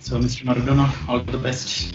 So, Mr. Maradona, all the best.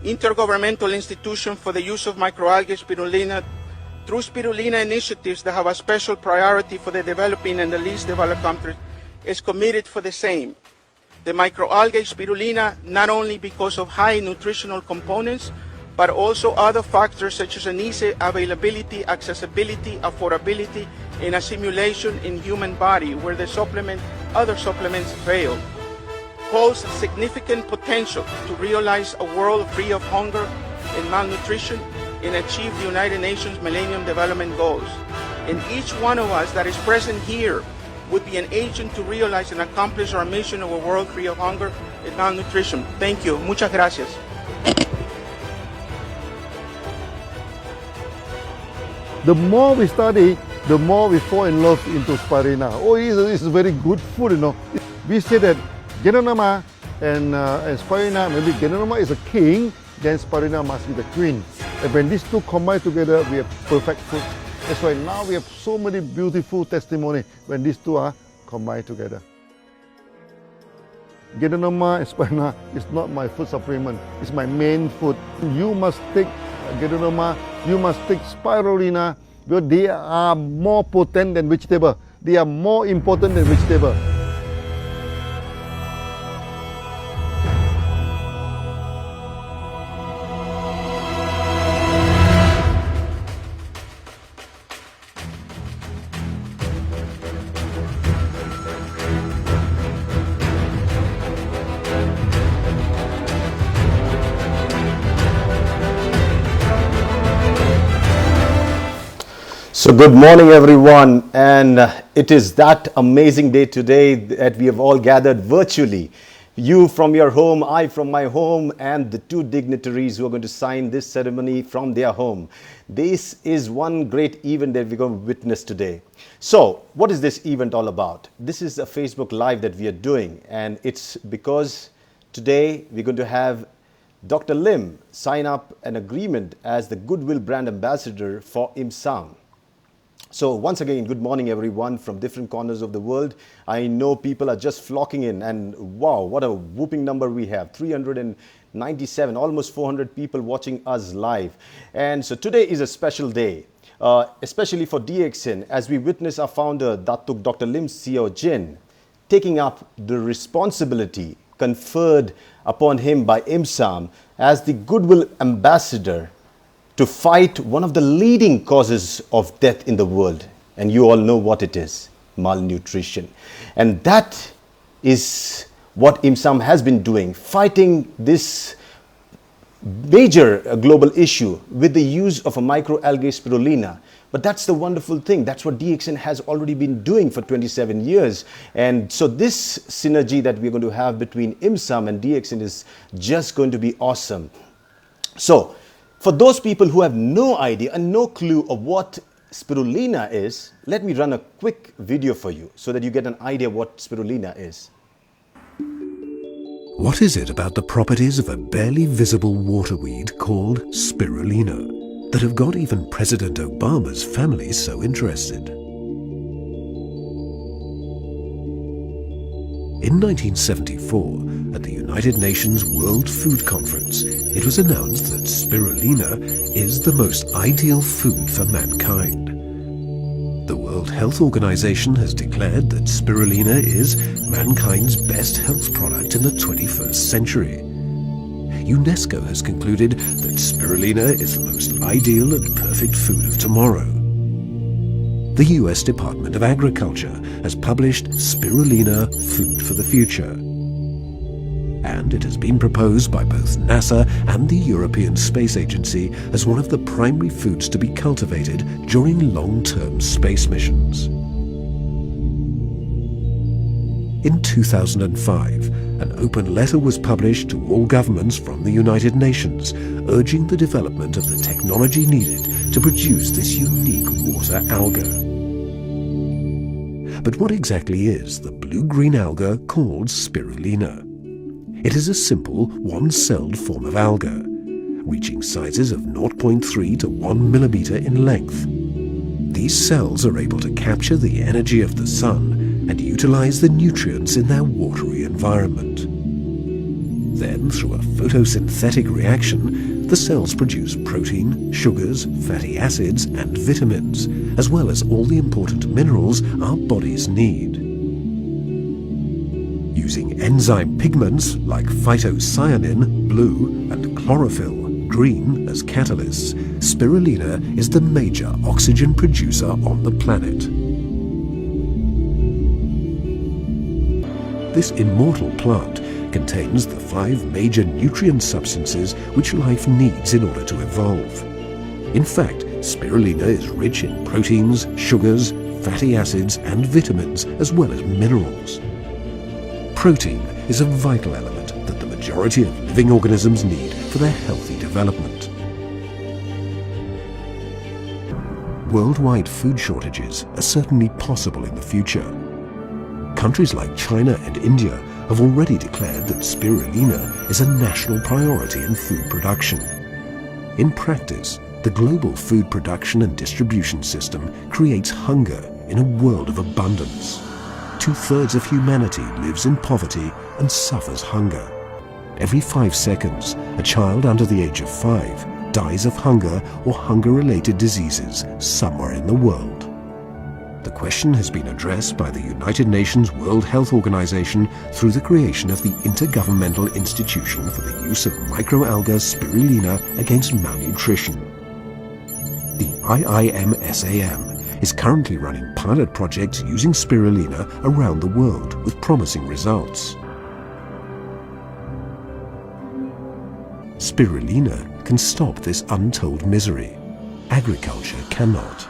Intergovernmental institution for the use of microalgae spirulina through spirulina initiatives that have a special priority for the developing and the least developed countries is committed for the same. The microalgae spirulina, not only because of high nutritional components, but also other factors such as an easy availability, accessibility, affordability, and assimilation in human body where other supplements fail, holds significant potential to realize a world free of hunger and malnutrition and achieve the United Nations Millennium Development Goals. And each one of us that is present here would be an agent to realize and accomplish our mission of a world free of hunger and malnutrition. Thank you. Muchas gracias. The more we study, the more we fall in love into spirulina. Oh, it's very good food, you know. We say that Ganoderma and spirulina, maybe Ganoderma is a king, then spirulina must be the queen. And when these two combine together, we have perfect food. That's why now we have so many beautiful testimony when these two are combined together. Ganoderma and spirulina is not my food supplement, it's my main food. You must take Ganoderma, you must take spirulina, because they are more potent than vegetable. They are more important than vegetable. So good morning everyone, and it is that amazing day today that we have all gathered virtually. You from your home, I from my home, and the two dignitaries who are going to sign this ceremony from their home. This is one great event that we're going to witness today. So what is this event all about? This is a Facebook Live that we are doing, and it's because today we're going to have Dr. Lim sign up an agreement as the Goodwill Brand Ambassador for IIMSAM. So once again, good morning everyone from different corners of the world. I know people are just flocking in, and wow, what a whooping number we have. 397, almost 400 people watching us live. And so today is a special day, especially for DXN, as we witness our founder, Datuk Dr. Siow taking up the responsibility conferred upon him by IIMSAM as the Goodwill Ambassador to fight one of the leading causes of death in the world. And you all know what it is: malnutrition. And that is what IIMSAM has been doing, fighting this major global issue with the use of a microalgae spirulina. But that's the wonderful thing. That's what DXN has already been doing for 27 years. And so this synergy that we're going to have between IIMSAM and DXN is just going to be awesome. So for those people who have no idea and no clue of what spirulina is, let me run a quick video for you so that you get an idea what spirulina is. What is it about the properties of a barely visible waterweed called spirulina that have got even President Obama's family so interested? In 1974, at the United Nations World Food Conference, it was announced that spirulina is the most ideal food for mankind. The World Health Organization has declared that spirulina is mankind's best health product in the 21st century. UNESCO has concluded that spirulina is the most ideal and perfect food of tomorrow. The US Department of Agriculture has published Spirulina Food for the Future. And it has been proposed by both NASA and the European Space Agency as one of the primary foods to be cultivated during long-term space missions. In 2005, an open letter was published to all governments from the United Nations, urging the development of the technology needed to produce this unique water alga. But what exactly is the blue-green alga called spirulina? It is a simple one-celled form of alga, reaching sizes of 0.3 to 1 millimeter in length. These cells are able to capture the energy of the sun and utilize the nutrients in their watery environment. Then, through a photosynthetic reaction, the cells produce protein, sugars, fatty acids, and vitamins, as well as all the important minerals our bodies need. Using enzyme pigments like phytocyanin, blue, and chlorophyll, green, as catalysts, spirulina is the major oxygen producer on the planet. This immortal plant contains the 5 major nutrient substances which life needs in order to evolve. In fact, spirulina is rich in proteins, sugars, fatty acids, and vitamins, as well as minerals. Protein is a vital element that the majority of living organisms need for their healthy development. Worldwide food shortages are certainly possible in the future. Countries like China and India have already declared that spirulina is a national priority in food production. In practice, the global food production and distribution system creates hunger in a world of abundance. 2/3 of humanity lives in poverty and suffers hunger. Every 5 seconds, a child under the age of 5 dies of hunger or hunger-related diseases somewhere in the world. The question has been addressed by the United Nations World Health Organization through the creation of the Intergovernmental Institution for the Use of Microalga Spirulina Against Malnutrition. The IIMSAM is currently running pilot projects using spirulina around the world with promising results. Spirulina can stop this untold misery. Agriculture cannot.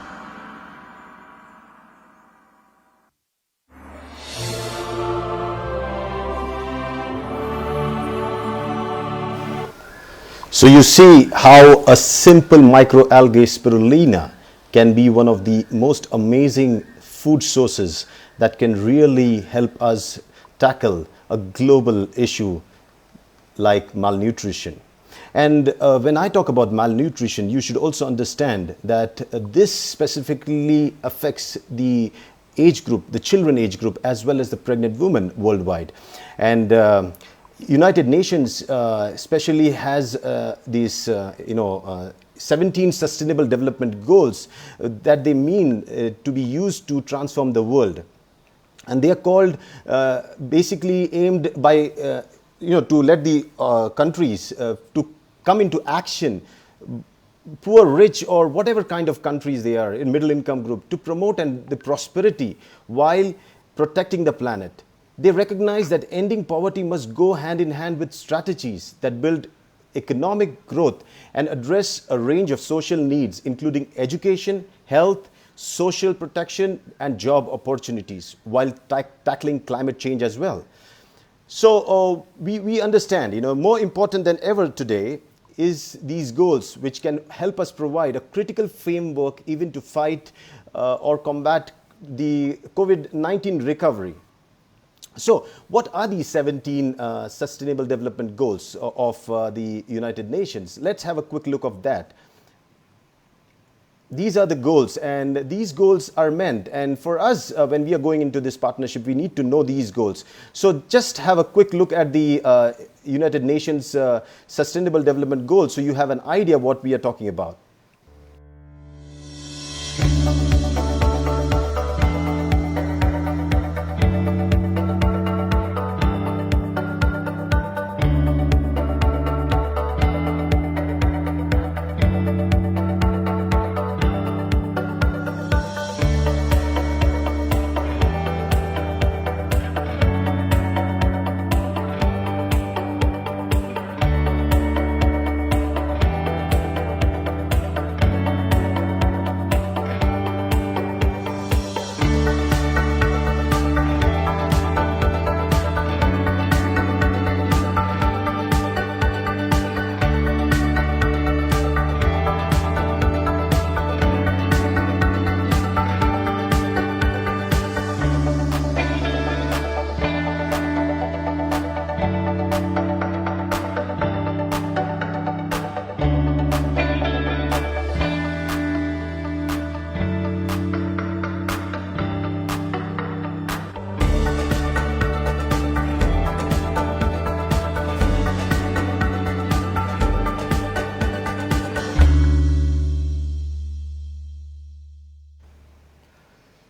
So you see how a simple microalgae spirulina can be one of the most amazing food sources that can really help us tackle a global issue like malnutrition. And when I talk about malnutrition, you should also understand that this specifically affects the age group, the children age group, as well as the pregnant women worldwide. And United Nations especially has these, 17 sustainable development goals that they mean to be used to transform the world. And they are called basically aimed by, to let the countries to come into action, poor, rich, or whatever kind of countries they are, in middle income group, to promote the prosperity while protecting the planet. They recognize that ending poverty must go hand in hand with strategies that build economic growth and address a range of social needs, including education, health, social protection, and job opportunities, while tackling climate change as well. So we understand, more important than ever today is these goals, which can help us provide a critical framework even to fight or combat the COVID-19 recovery. So what are these 17 Sustainable Development Goals of the United Nations? Let's have a quick look of that. These are the goals, and these goals are meant, and for us, when we are going into this partnership, we need to know these goals. So just have a quick look at the United Nations Sustainable Development Goals so you have an idea what we are talking about.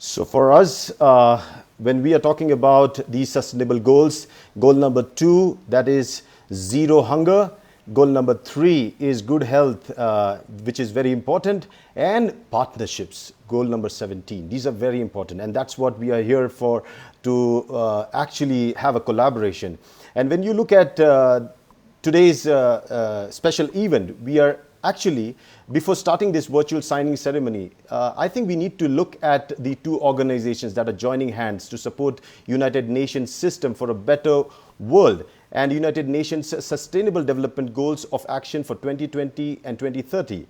So for us, when we are talking about these sustainable goals, goal number 2, that is zero hunger. Goal number 3 is good health, which is very important, and partnerships, goal number 17. These are very important, and that's what we are here for, to actually have a collaboration. And when you look at today's special event, we are actually, before starting this virtual signing ceremony, I think we need to look at the two organizations that are joining hands to support United Nations system for a better world and United Nations Sustainable Development Goals of Action for 2020 and 2030.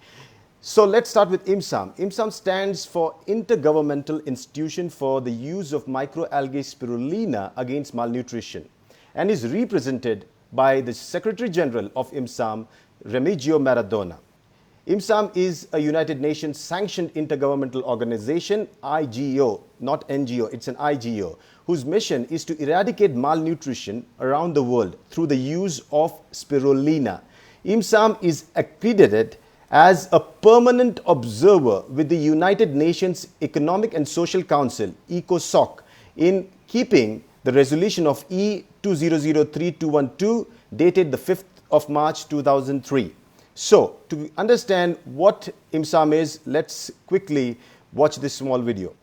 So let's start with IIMSAM. IIMSAM stands for Intergovernmental Institution for the Use of Microalgae Spirulina Against Malnutrition, and is represented by the Secretary General of IIMSAM, Remigio Maradona. IIMSAM is a United Nations sanctioned intergovernmental organization, IGO, not NGO, it's an IGO, whose mission is to eradicate malnutrition around the world through the use of spirulina. IIMSAM is accredited as a permanent observer with the United Nations Economic and Social Council, ECOSOC, in keeping the resolution of E2003-212 dated the 5th of March 2003. So, to understand what IIMSAM is, let's quickly watch this small video.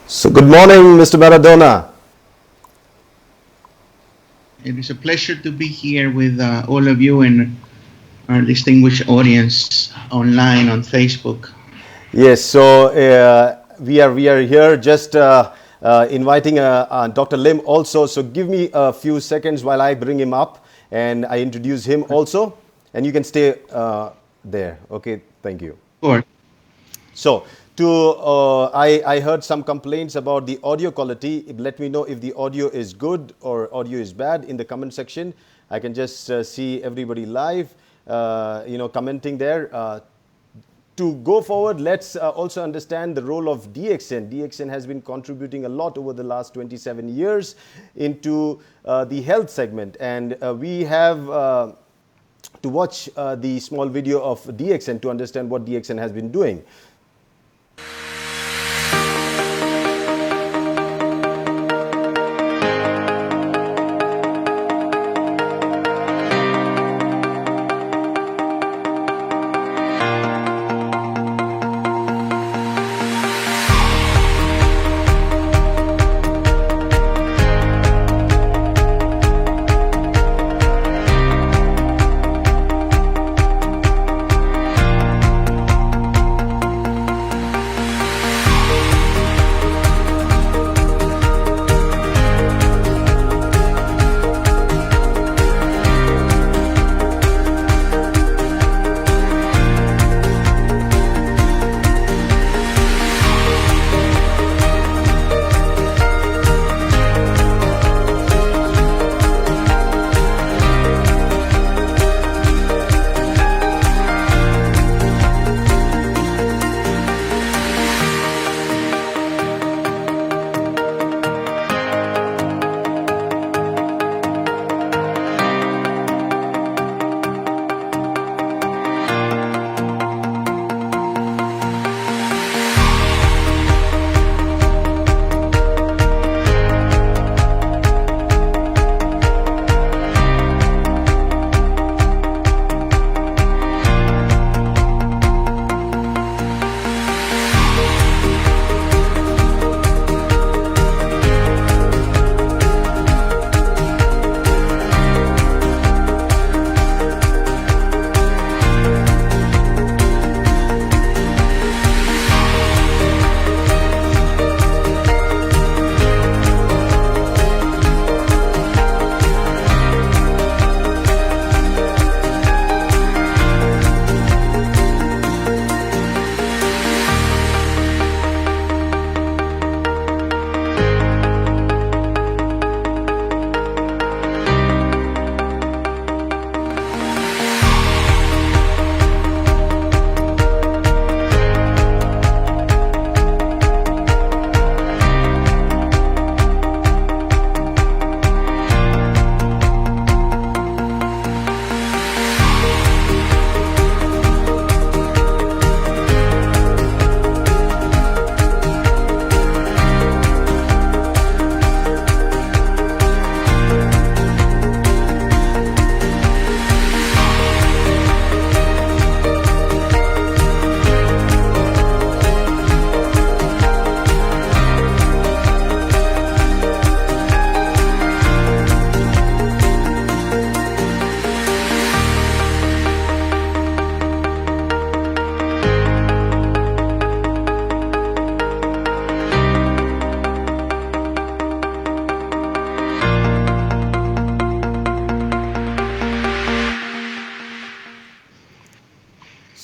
So good morning, Mr. Maradona. It is a pleasure to be here with all of you and our distinguished audience online on Facebook. Yes, so we are here just inviting Dr. Lim also. So give me a few seconds while I bring him up and I introduce him also, and you can stay there. Okay, thank you. Sure. So I heard some complaints about the audio quality. Let me know if the audio is good or audio is bad in the comment section. I can just see everybody live, commenting there. To go forward, let's also understand the role of DXN. DXN has been contributing a lot over the last 27 years into the health segment, and we have to watch the small video of DXN to understand what DXN has been doing.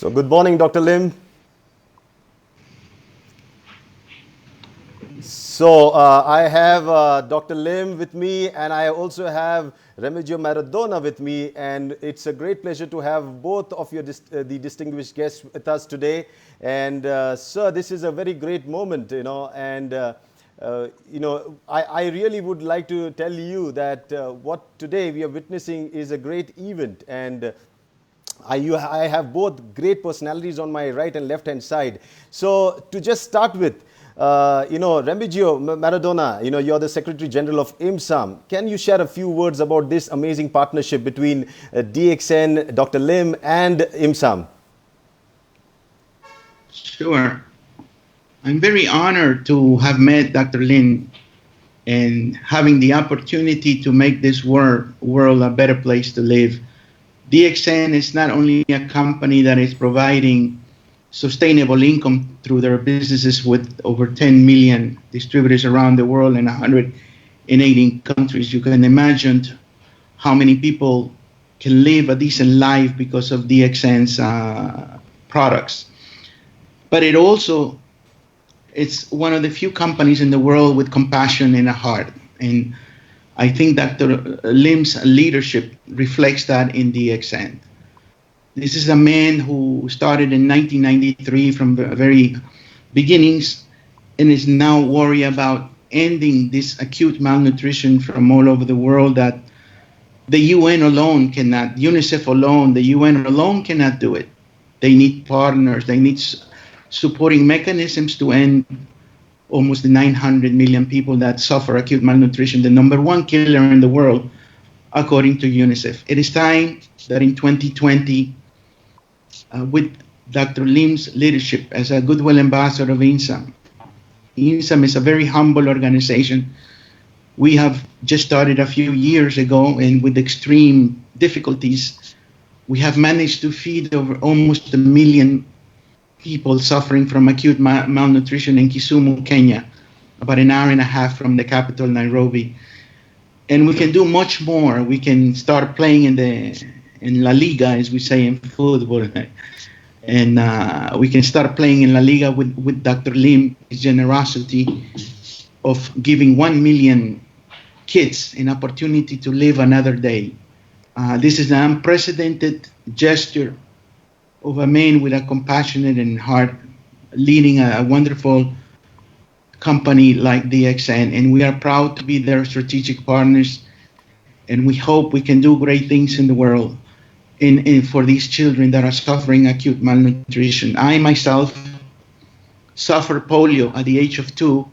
So good morning, Dr. Lim. So I have Dr. Lim with me, and I also have Remigio Maradona with me, and it's a great pleasure to have both of your the distinguished guests with us today. And sir, this is a very great moment, and I really would like to tell you that what today we are witnessing is a great event, and I have both great personalities on my right and left hand side. So to just start with, Remigio Maradona, you're the Secretary General of IIMSAM. Can you share a few words about this amazing partnership between DXN, Dr. Lim, and IIMSAM? Sure. I'm very honored to have met Dr. Lim and having the opportunity to make this world a better place to live. DXN is not only a company that is providing sustainable income through their businesses with over 10 million distributors around the world in 118 countries. You can imagine how many people can live a decent life because of DXN's products. But it's one of the few companies in the world with compassion in a heart. And I think Dr. Lim's leadership reflects that in DXN. This is a man who started in 1993 from the very beginnings and is now worried about ending this acute malnutrition from all over the world that the UN alone cannot, UNICEF alone, the UN alone cannot do it. They need partners, they need supporting mechanisms to end almost the 900 million people that suffer acute malnutrition, the #1 killer in the world, according to UNICEF. It is time that in 2020, with Dr. Lim's leadership as a goodwill ambassador of IIMSAM. IIMSAM is a very humble organization. We have just started a few years ago, and with extreme difficulties, we have managed to feed over almost 1 million people suffering from acute malnutrition in Kisumu, Kenya, about an hour and a half from the capital, Nairobi. And we can do much more. We can start playing in La Liga, as we say in football. And we can start playing in La Liga with Dr. Lim's generosity of giving 1 million kids an opportunity to live another day. This is an unprecedented gesture of a man with a compassionate and heart leading a wonderful company like DXN. And we are proud to be their strategic partners. And we hope we can do great things in the world for these children that are suffering acute malnutrition. I myself suffered polio at the age of 2.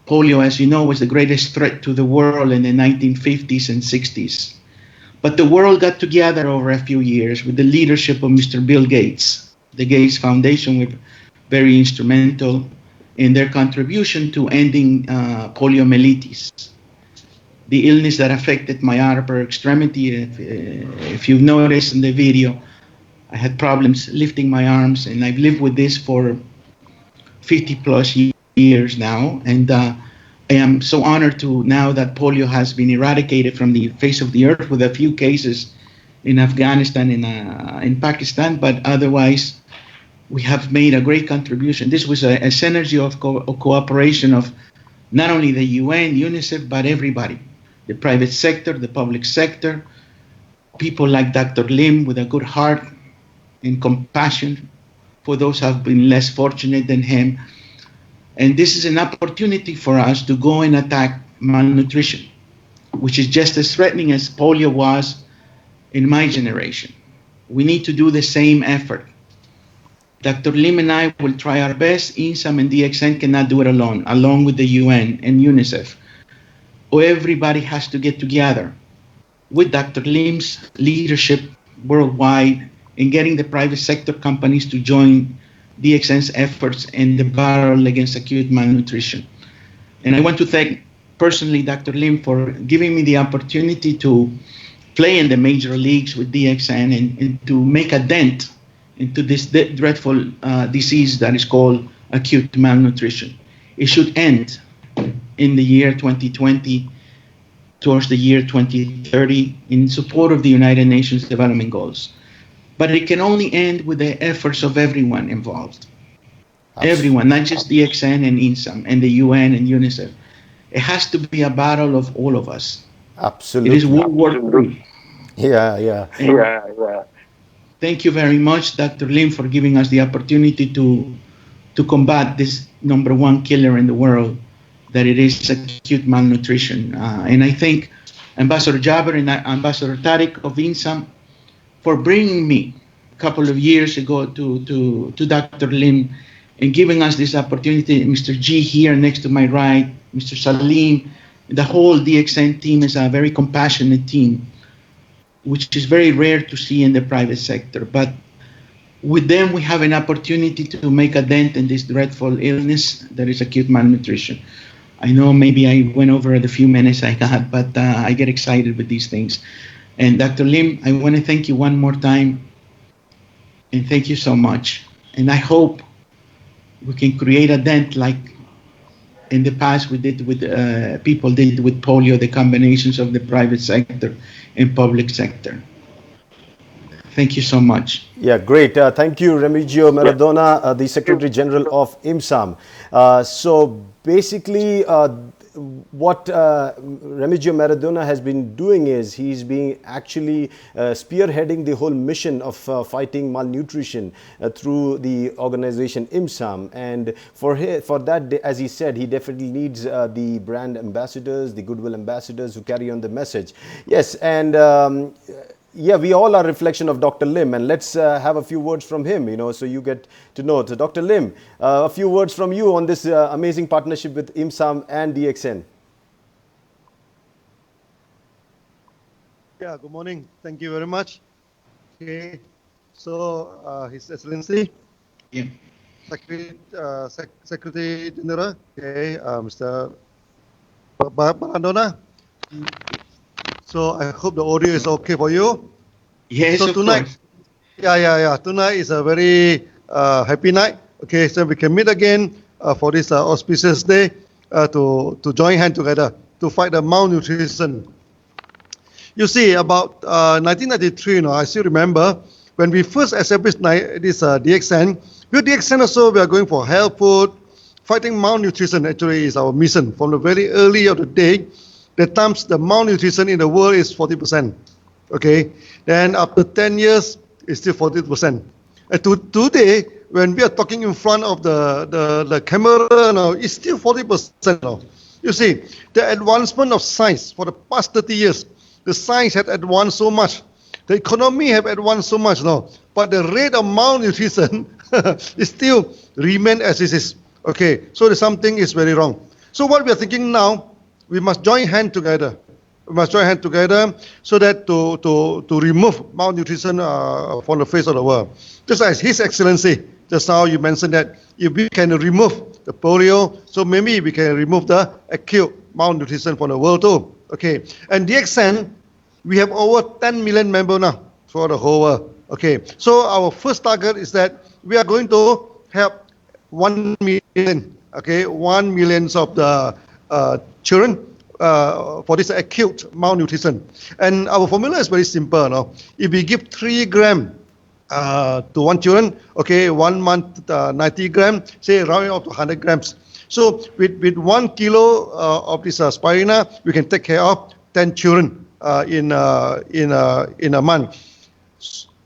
Polio, as you know, was the greatest threat to the world in the 1950s and 60s. But the world got together over a few years with the leadership of Mr. Bill Gates. The Gates Foundation was very instrumental in their contribution to ending poliomyelitis, the illness that affected my upper extremity. If you've noticed in the video, I had problems lifting my arms, and I've lived with this for 50 plus years now. And I am so honored to now that polio has been eradicated from the face of the earth, with a few cases in Afghanistan and in Pakistan, but otherwise we have made a great contribution. This was a synergy of cooperation of not only the UN, UNICEF, but everybody, the private sector, the public sector, people like Dr. Lim with a good heart and compassion for those who have been less fortunate than him. And this is an opportunity for us to go and attack malnutrition, which is just as threatening as polio was in my generation. We need to do the same effort. Dr. Lim and I will try our best. IIMSAM and DXN cannot do it along with the UN and UNICEF. Everybody has to get together with Dr. Lim's leadership worldwide in getting the private sector companies to join DXN's efforts in the battle against acute malnutrition. And I want to thank personally Dr. Lim for giving me the opportunity to play in the major leagues with DXN and to make a dent into this dreadful disease that is called acute malnutrition. It should end in the year 2020, towards the year 2030, in support of the United Nations Development Goals. But it can only end with the efforts of everyone involved. Absolutely. Everyone, not just DXN and IIMSAM and the UN and UNICEF. It has to be a battle of all of us. Absolutely. It is World War III. Yeah. Thank you very much, Dr. Lim, for giving us the opportunity to combat this #1 killer in the world, that it is acute malnutrition. And I thank Ambassador Jaber and Ambassador Tariq of IIMSAM for bringing me a couple of years ago to Dr. Lim and giving us this opportunity. Mr. G here next to my right, Mr. Salim, the whole DXN team is a very compassionate team, which is very rare to see in the private sector. But with them, we have an opportunity to make a dent in this dreadful illness that is acute malnutrition. I know maybe I went over the few minutes I got, but I get excited with these things. And Dr. Lim, I want to thank you one more time, and thank you so much. And I hope we can create a dent like in the past we did with people did with polio, the combinations of the private sector and public sector. Thank you so much. Yeah, great. Thank you, Remigio Maradona, the Secretary General of IIMSAM. So basically, what Remigio Maradona has been doing is he's been actually spearheading the whole mission of fighting malnutrition through the organization IIMSAM. And for that, as he said, he definitely needs the brand ambassadors, the goodwill ambassadors who carry on the message. Yes, and yeah, we all are a reflection of Dr. Lim, and let's have a few words from him, so you get to know. So Dr. Lim, a few words from you on this amazing partnership with IIMSAM and DXN. Yeah, good morning. Thank you very much. Okay, so His Excellency, Yeah. Secretary General, okay, Mr. Maradona. So I hope the audio is okay for you. Yes, so of tonight, course. Yeah. Tonight is a very happy night. Okay, so we can meet again for this auspicious day to join hands together to fight the malnutrition. You see, about 1993, I still remember when we first established this DXN. With DXN also, we are going for health food. Fighting malnutrition actually is our mission from the very early of the day. The times the malnutrition in the world is 40%. Okay, then after 10 years, it's still 40%. And today, when we are talking in front of the camera now, it's still 40% now. You see, the advancement of science for the past 30 years, the science had advanced so much, the economy have advanced so much now, but the rate of malnutrition is still remain as it is. Okay, so something is very wrong. So what we are thinking now, we must join hands together. We must join hands together so that to remove malnutrition from the face of the world. Just as His Excellency, just now you mentioned that if we can remove the polio, so maybe we can remove the acute malnutrition from the world too. Okay, and DXN, we have over 10 million members now for the whole world. Okay, so our first target is that we are going to help 1 million. Okay, 1 million of the children for this acute malnutrition. And our formula is very simple. No? If we give 3 grams to one children, okay, 1 month 90 grams, say rounding up to 100 grams. So with 1 kilo of this spirulina, we can take care of 10 children in a month.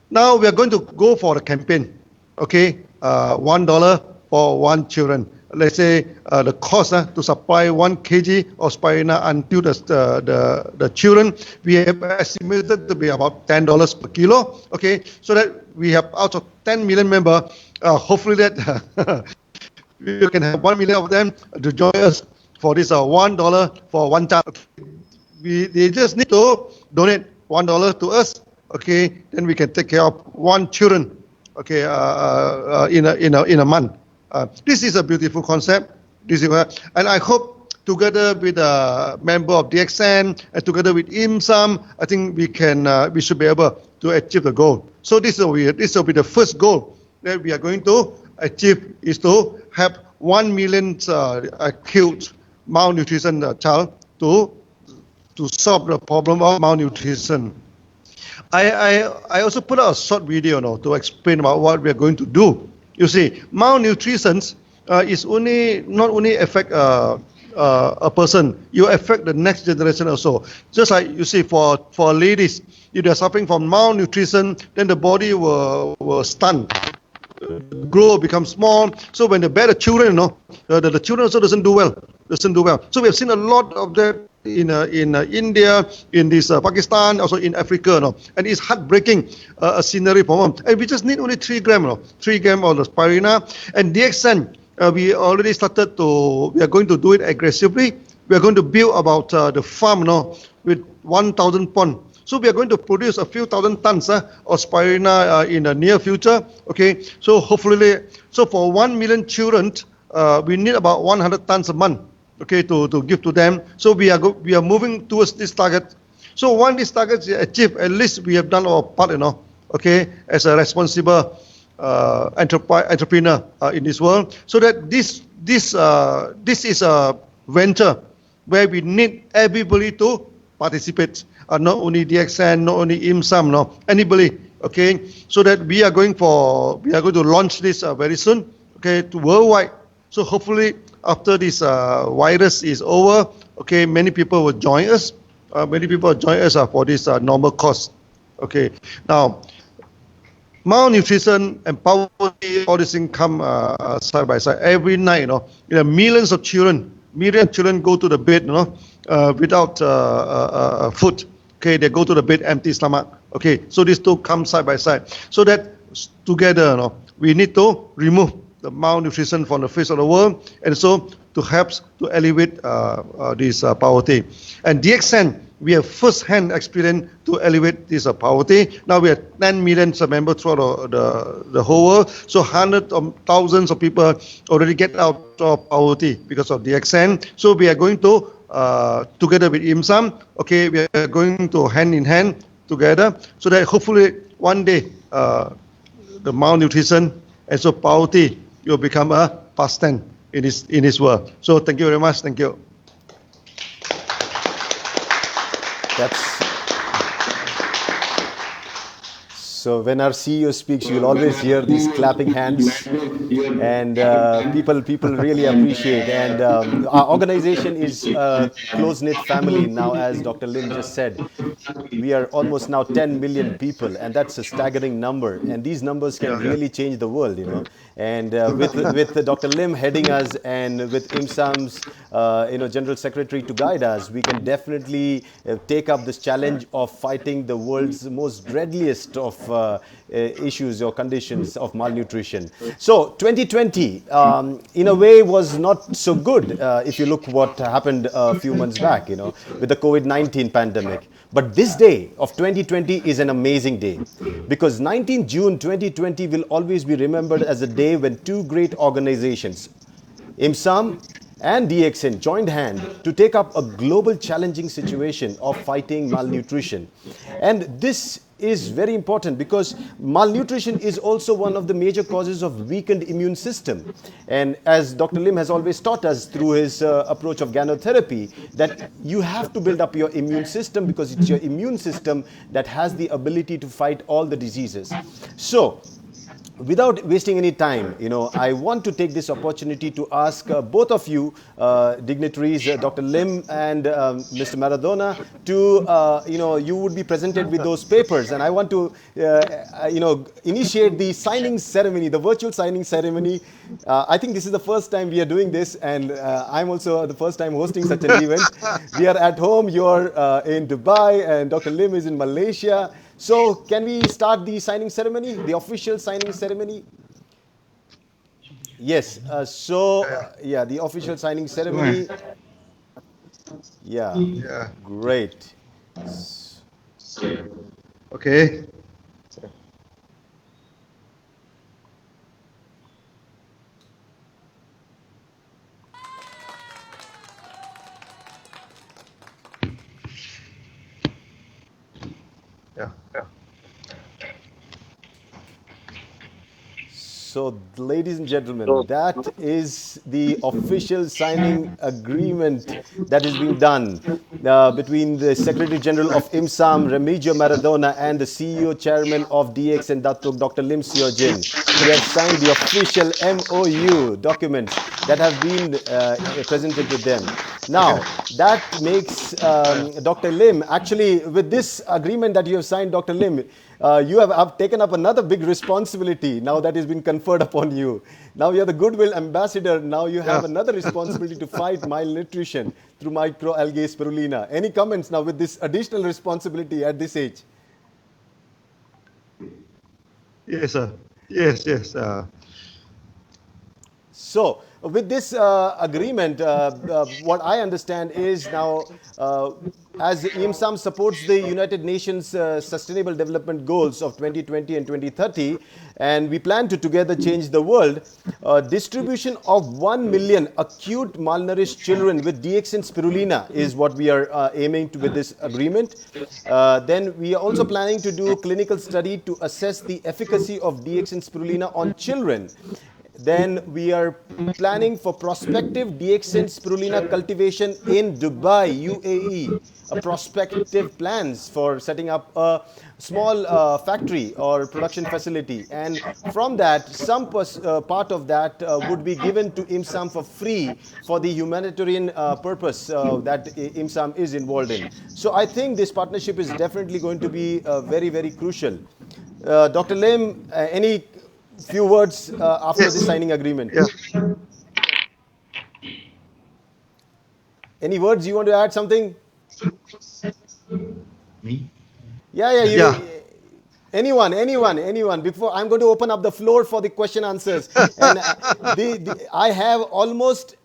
Now we are going to go for the campaign. Okay, $1 for 1 children. Let's say the cost to supply 1 kg of spirulina until the children, we have estimated to be about $10 per kilo. Okay, so that we have out of 10 million members, hopefully that we can have 1 million of them to join us for this $1 for 1 child. They just need to donate $1 to us. Okay, then we can take care of 1 children. Okay, in a month. This is a beautiful concept. And I hope together with a member of DXN and together with IIMSAM, I think we should be able to achieve the goal. So this will be the first goal that we are going to achieve, is to have 1 million acute malnutrition child to solve the problem of malnutrition. I also put out a short video now to explain about what we are going to do. You see, malnutrition is not only affect a person, you affect the next generation also. Just like you see, for ladies, if they are suffering from malnutrition, then the body will stunt, grow, become small. So when they bear the children, the children also doesn't do well. So we have seen a lot of that in India, in this Pakistan, also in Africa, and it's heartbreaking a scenery for them. And we just need only 3 grams, 3 grams of the spirulina. And DXN, we already started we are going to do it aggressively. We are going to build about the farm with 1,000 ponds. So we are going to produce a few thousand tons of spirulina in the near future. Okay, so hopefully, so for 1 million children, we need about 100 tons a month. Okay, to give to them. So we are moving towards this target. So once this target is achieved, at least we have done our part, okay, as a responsible entrepreneur in this world. So that this is a venture where we need everybody to participate, not only DXN, not only IIMSAM, no, anybody, okay. So that we are going to launch this very soon, okay, to worldwide. So hopefully after this virus is over, okay, many people will join us. Many people join us for this normal cost. Okay, now malnutrition and poverty, all these things come side by side. Every night, millions of children go to the bed, without food. Okay, they go to the bed empty stomach. Okay, so these two come side by side. So that together, we need to remove the malnutrition from the face of the world, and so to help to alleviate this poverty. And DXN, we have first-hand experience to alleviate this poverty. Now we have 10 million members throughout the whole world. So hundreds of thousands of people already get out of poverty because of DXN. So we are going to, together with IIMSAM, okay, we are going to hand in hand together, so that hopefully one day the malnutrition and so poverty will become a past tense in this world. So thank you very much. Thank you. So when our CEO speaks, you'll always hear these clapping hands, and people really appreciate. And our organization is a close-knit family now, as Dr. Lim just said. We are almost now 10 million people, and that's a staggering number. And these numbers can really change the world, And with Dr. Lim heading us, and with IIMSAM's General Secretary to guide us, we can definitely take up this challenge of fighting the world's most deadliest of issues or conditions of malnutrition. So 2020, in a way, was not so good if you look what happened a few months back, with the COVID-19 pandemic. But this day of 2020 is an amazing day, because 19 June 2020 will always be remembered as a day when two great organizations, IIMSAM and DXN, joined hand to take up a global challenging situation of fighting malnutrition. And this is very important, because malnutrition is also one of the major causes of weakened immune system. And as Dr. Lim has always taught us through his approach of gynotherapy, that you have to build up your immune system, because it's your immune system that has the ability to fight all the diseases. So without wasting any time, I want to take this opportunity to ask both of you dignitaries, Dr. Lim and Mr. Maradona, to, you would be presented with those papers. And I want to, initiate the signing ceremony, the virtual signing ceremony. I think this is the first time we are doing this, and I'm also the first time hosting such an event. We are at home, you're in Dubai, and Dr. Lim is in Malaysia. So can we start the signing ceremony, the official signing ceremony? Yes, the official signing ceremony. Yeah. Great. Okay. Yeah. So, ladies and gentlemen, that is the official signing agreement that is being done between the Secretary General of IIMSAM, Remigio Maradona, and the CEO Chairman of DX and Datuk, Dr. Lim Siow Jin. They have signed the official MOU documents that have been presented to them. Now, that makes Dr. Lim, actually, with this agreement that you have signed, Dr. Lim, you have taken up another big responsibility now that has been conferred upon you. Now you are the Goodwill Ambassador. Now you have another responsibility to fight malnutrition through microalgae spirulina. Any comments now with this additional responsibility at this age? Yes, sir. Yes. So, with this agreement, what I understand is now as IIMSAM supports the United Nations Sustainable Development Goals of 2020 and 2030, and we plan to together change the world, distribution of 1 million acute malnourished children with DXN spirulina is what we are aiming to with this agreement. Then we are also planning to do a clinical study to assess the efficacy of DXN spirulina on children. Then we are planning for prospective DXN spirulina cultivation in Dubai, UAE. A prospective plans for setting up a small factory or production facility, and from that some part of that would be given to IIMSAM for free for the humanitarian purpose that IIMSAM is involved in. So I think this partnership is definitely going to be very, very crucial. Dr. Lim, any few words after the signing agreement? Yeah. Any words you want to add? Something? Me? Yeah. Yeah. Anyone. Before I'm going to open up the floor for the question answers. And I have almost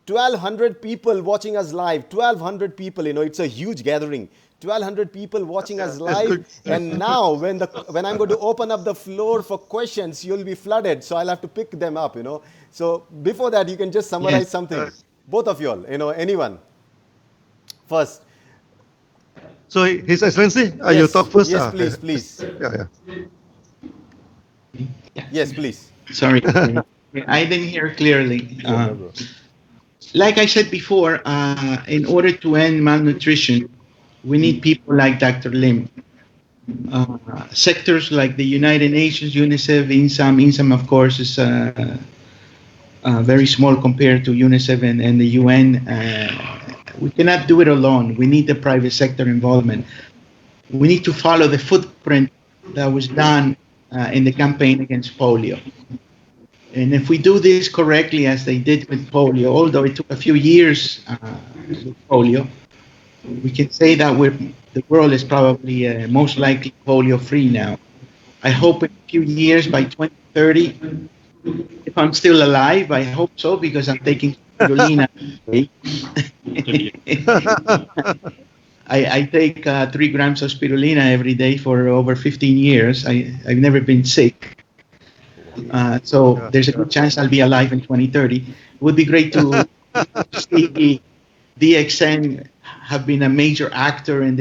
1,200 people watching us live. 1,200 people. It's a huge gathering. 1,200 people watching us live, and now when I'm going to open up the floor for questions, you'll be flooded, so I'll have to pick them up, So before that, you can just summarize something. Both of you all, anyone. First. So, His Excellency, you talk first. Yes, please. Yeah. Yes, please. Sorry, I didn't hear clearly. Like I said before, in order to end malnutrition, we need people like Dr. Lim. Sectors like the United Nations, UNICEF, IIMSAM. IIMSAM, of course, is very small compared to UNICEF and the UN. We cannot do it alone. We need the private sector involvement. We need to follow the footprint that was done in the campaign against polio. And if we do this correctly, as they did with polio, although it took a few years with polio, we can say that the world is probably most likely polio-free now. I hope in a few years, by 2030, if I'm still alive, I hope so, because I'm taking spirulina. I take 3 grams of spirulina every day for over 15 years. I've never been sick. So there's a good chance I'll be alive in 2030. It would be great to see DXN have been a major actor in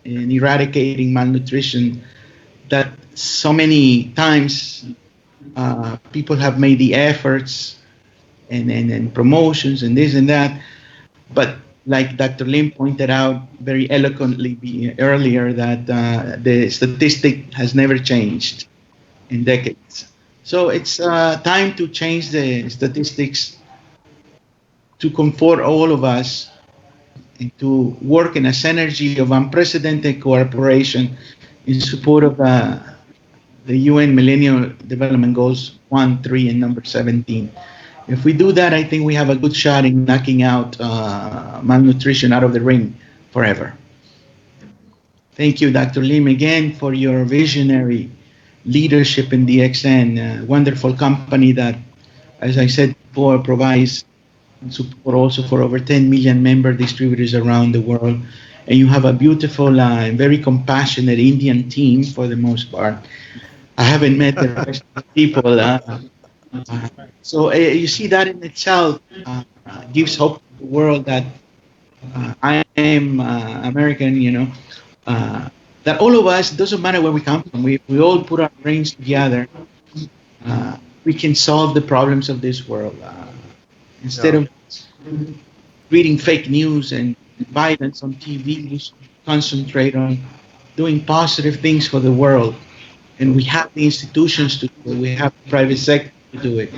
eradicating malnutrition, that so many times people have made the efforts and promotions and this and that, but like Dr. Lim pointed out very eloquently earlier, that the statistic has never changed in decades. So it's time to change the statistics to comfort all of us and to work in a synergy of unprecedented cooperation in support of the UN Millennium Development Goals 1, 3, and number 17. If we do that, I think we have a good shot in knocking out malnutrition out of the ring forever. Thank you, Dr. Lim, again for your visionary leadership in DXN, a wonderful company that, as I said before, provides support also for over 10 million member distributors around the world. And you have a beautiful and very compassionate Indian team for the most part. I haven't met the rest of the people. So you see that in itself gives hope to the world that I am American, that all of us, it doesn't matter where we come from, we all put our brains together, we can solve the problems of this world. Instead of reading fake news and violence on TV, we should concentrate on doing positive things for the world. And we have the institutions to do it, we have the private sector to do it.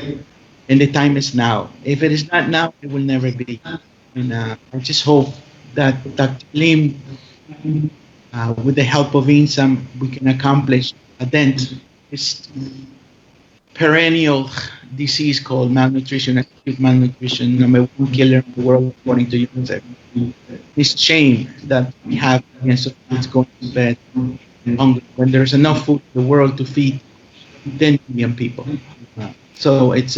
And the time is now. If it is not now, it will never be. And I just hope that Dr. Lim, with the help of IIMSAM, we can accomplish a dent this perennial disease called malnutrition, acute malnutrition, #1 killer in the world according to UNICEF. This shame that we have against the kids going to bed hungry when there's enough food in the world to feed 10 million people. So it's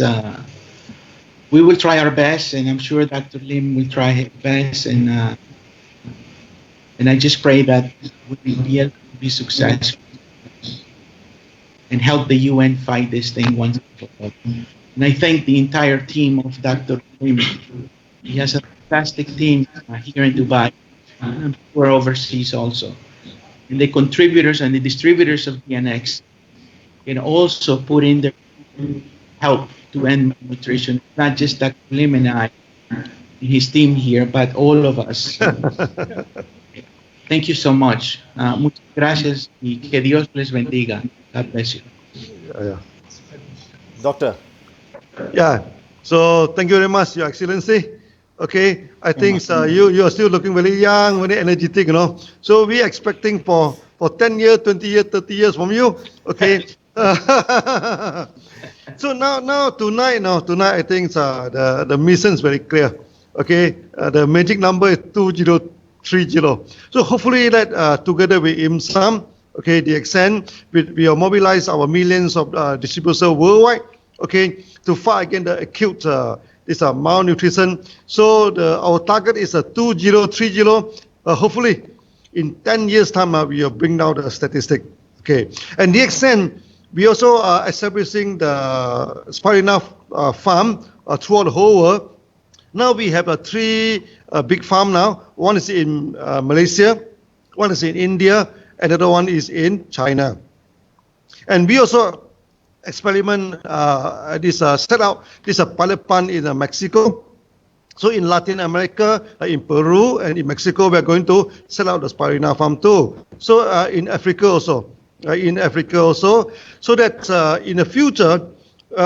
we will try our best, and I'm sure Dr. Lim will try his best, and And I just pray that we will be able to be successful and help the UN fight this thing once and for all. And I thank the entire team of Dr. Lim. He has a fantastic team here in Dubai, and we're overseas also. And the contributors and the distributors of DNX can also put in their help to end malnutrition. Not just Dr. Lim and I, and his team here, but all of us. Thank you so much. Muchas gracias y que Dios les bendiga. God bless you. Yeah. Doctor. Yeah. So thank you very much, Your Excellency. Okay, I think you are still looking very young, very energetic, you know. So we are expecting for 10 years, 20 years, 30 years from you. Okay. So now tonight I think the mission is very clear. Okay, the magic number is 2030. So hopefully that together with IIMSAM, okay, the extent we will mobilize our millions of distributors worldwide, okay, to fight against the acute malnutrition. So our target is 2030. Hopefully, in 10 years' time, we will bring down the statistic. Okay, and the extent we also are establishing the Spirulina farm throughout the whole world. Now we have 3 big farms now. One is in Malaysia, one is in India, and the other one is in China. And we also experiment set out this pilot plant in Mexico. So in Latin America, in Peru and in Mexico, we are going to set out the Spirulina farm too. So in Africa also, so that in the future,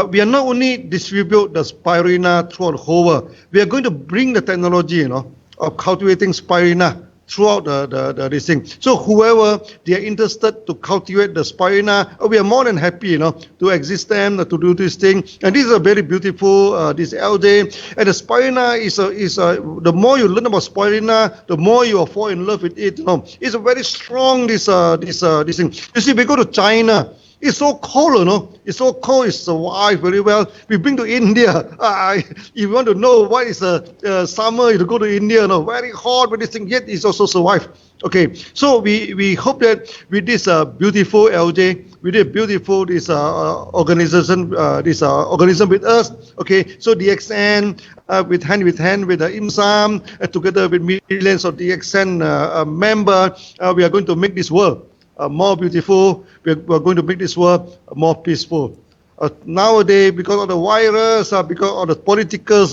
we are not only distribute the Spirulina throughout the whole world, we are going to bring the technology, of cultivating Spirulina throughout this thing. So whoever they are interested to cultivate the Spirulina, we are more than happy, to exist them, to do this thing. And this is a very beautiful this algae. And the Spirulina is the more you learn about Spirulina, the more you will fall in love with it. It's a very strong this thing. You see, we go to China. It's so cold, It's so cold. It survives very well. We bring to India. If you want to know what is summer, you go to India. Very hot, but this thing yet is also survive. Okay, so we hope that with this beautiful algae, with this beautiful organism with us. Okay, so DXN with hand with the IIMSAM together with millions of DXN members, we are going to make this world more beautiful. We're going to make this world more peaceful. Nowadays, because of the virus, because of the political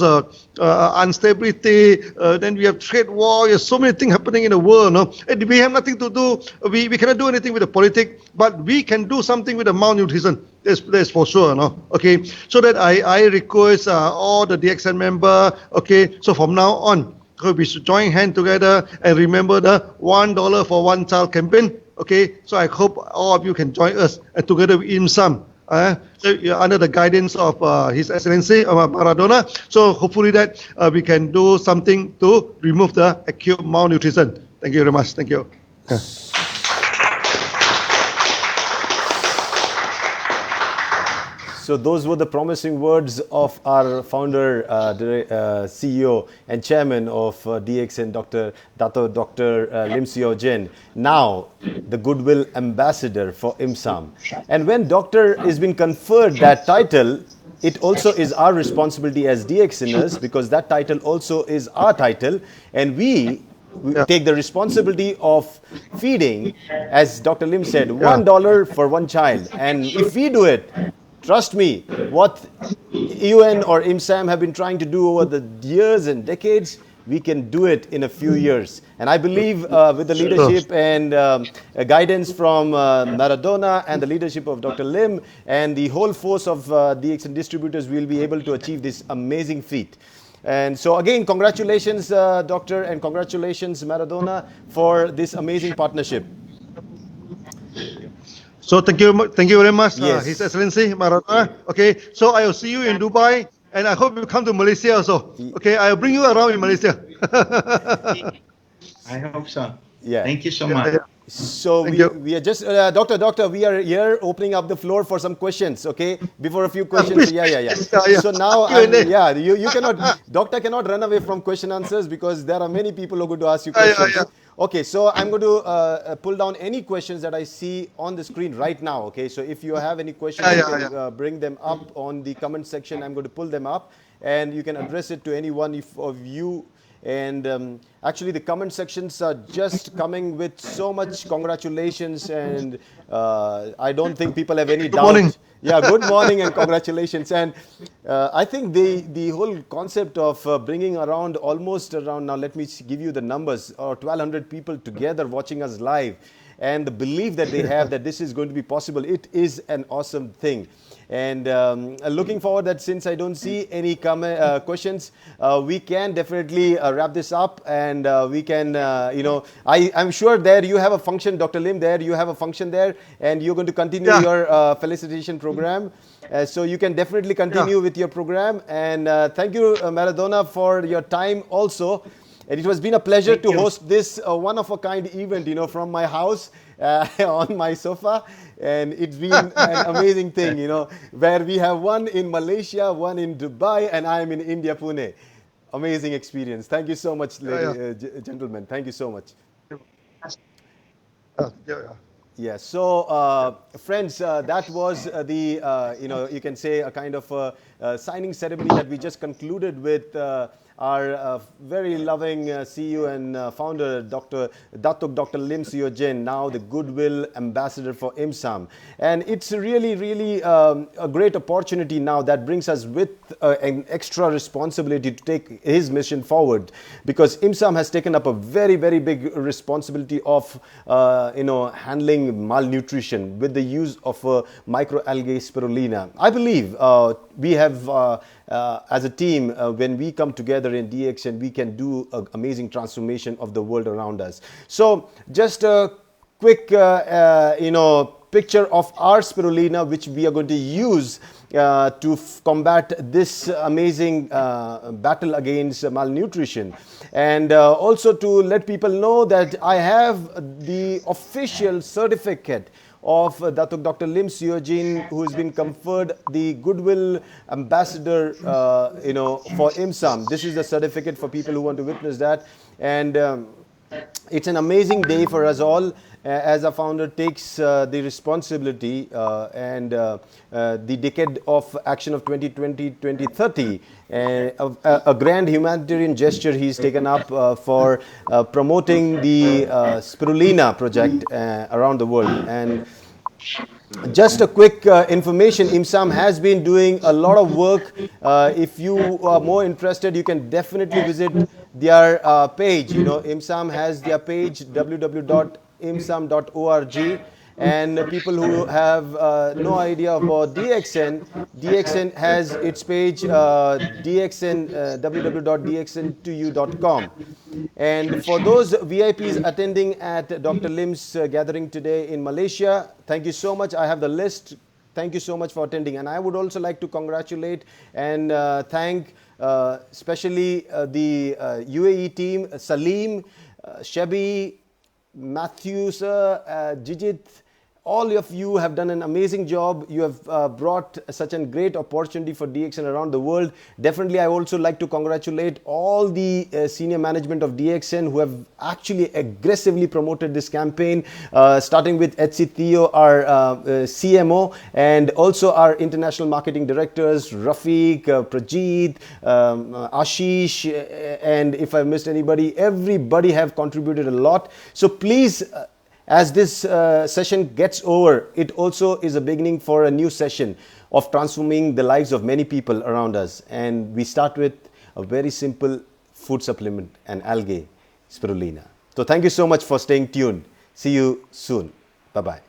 instability, then we have trade war. There's so many things happening in the world. And we have nothing to do. We cannot do anything with the politics, but we can do something with the malnutrition. That's for sure. Okay, so that I request all the DXN members. Okay, so from now on, we should join hands together and remember the $1 for one child campaign. Okay, so I hope all of you can join us and together with IIMSAM, under the guidance of His Excellency Maradona. So hopefully that we can do something to remove the acute malnutrition. Thank you very much. Thank you. So those were the promising words of our founder, CEO and chairman of DXN, Dr. Lim Siow Jin, now the Goodwill Ambassador for IIMSAM. And when Doctor is being conferred that title, it also is our responsibility as DXNers, because that title also is our title, and we take the responsibility of feeding, as Dr. Lim said, $1 for one child. And if we do it, trust me, what UN or IIMSAM have been trying to do over the years and decades, we can do it in a few years. And I believe with the leadership and guidance from Maradona and the leadership of Dr. Lim and the whole force of DXN distributors, we will be able to achieve this amazing feat. And so again, congratulations, Doctor, and congratulations, Maradona, for this amazing partnership. So thank you very much, Yes. His Excellency Maradona. Okay, so I will see you in Dubai, and I hope you come to Malaysia also. Okay, I will bring you around in Malaysia. I hope so. Yeah. Thank you so much. So Thank you. we are just, doctor, we are here opening up the floor for some questions, okay? Before a few questions. please, Yeah. please. Yeah. So now, Q&A. you cannot, doctor cannot run away from question answers because there are many people who are going to ask you Yeah. questions. Okay, so I'm going to pull down any questions that I see on the screen right now, okay? So if you have any questions, you can bring them up on the comment section. I'm going to pull them up and you can address it to any one of you. And actually the comment sections are just coming with so much congratulations, and I don't think people have any doubt. morning. Yeah, good morning and congratulations. And I think the whole concept of bringing around almost around, now let me give you the numbers, or 1,200 people together watching us live, and the belief that they have that this is going to be possible, it is an awesome thing. And looking forward that since I don't see any questions, we can definitely wrap this up, and we can, I'm sure there you have a function, Dr. Lim, there you have a function there, and you're going to continue your felicitation program. So you can definitely continue with your program. And thank you, Maradona, for your time also. And it has been a pleasure to host this one-of-a-kind event, from my house on my sofa. And it's been an amazing thing, where we have one in Malaysia, one in Dubai, and I'm in India, Pune. Amazing experience. Thank you so much, gentlemen. Thank you so much. Yeah, so friends, that was the, you can say a kind of signing ceremony that we just concluded with our very loving CEO and founder, Dr. Datuk Dr. Lim Siow Jin, now the Goodwill Ambassador for IIMSAM. And it's really, really a great opportunity now that brings us with an extra responsibility to take his mission forward, because IIMSAM has taken up a very, very big responsibility of, handling malnutrition with the use of microalgae spirulina. I believe we have, as a team, when we come together in DXN, we can do an amazing transformation of the world around us. So just a quick, picture of our spirulina, which we are going to use to combat this amazing battle against malnutrition. And also to let people know that I have the official certificate of Datuk Dr. Lim Siow Jin, who has been conferred the Goodwill Ambassador, for IIMSAM. This is the certificate for people who want to witness that. And it's an amazing day for us all, as our founder takes the responsibility and the decade of action of 2020-2030, a grand humanitarian gesture he's taken up for promoting the spirulina project around the world. And just a quick information, IIMSAM has been doing a lot of work. If you are more interested, you can definitely visit their page. IIMSAM has their page, www.imsam.org. And people who have no idea about DXN, DXN has its page, www.dxn2u.com. And for those VIPs attending at Dr. Lim's gathering today in Malaysia, thank you so much. I have the list. Thank you so much for attending. And I would also like to congratulate and thank especially the UAE team, Salim, Shebi, Matthew, sir, Jijit. All of you have done an amazing job. You have brought such a great opportunity for DXN around the world. Definitely, I also like to congratulate all the senior management of DXN who have actually aggressively promoted this campaign, starting with Etsy Theo, our CMO, and also our international marketing directors, Rafiq, Prajeet, Ashish, and if I missed anybody, everybody have contributed a lot. So please, as this session gets over, it also is a beginning for a new session of transforming the lives of many people around us. And we start with a very simple food supplement, an algae, spirulina. So thank you so much for staying tuned. See you soon. Bye-bye.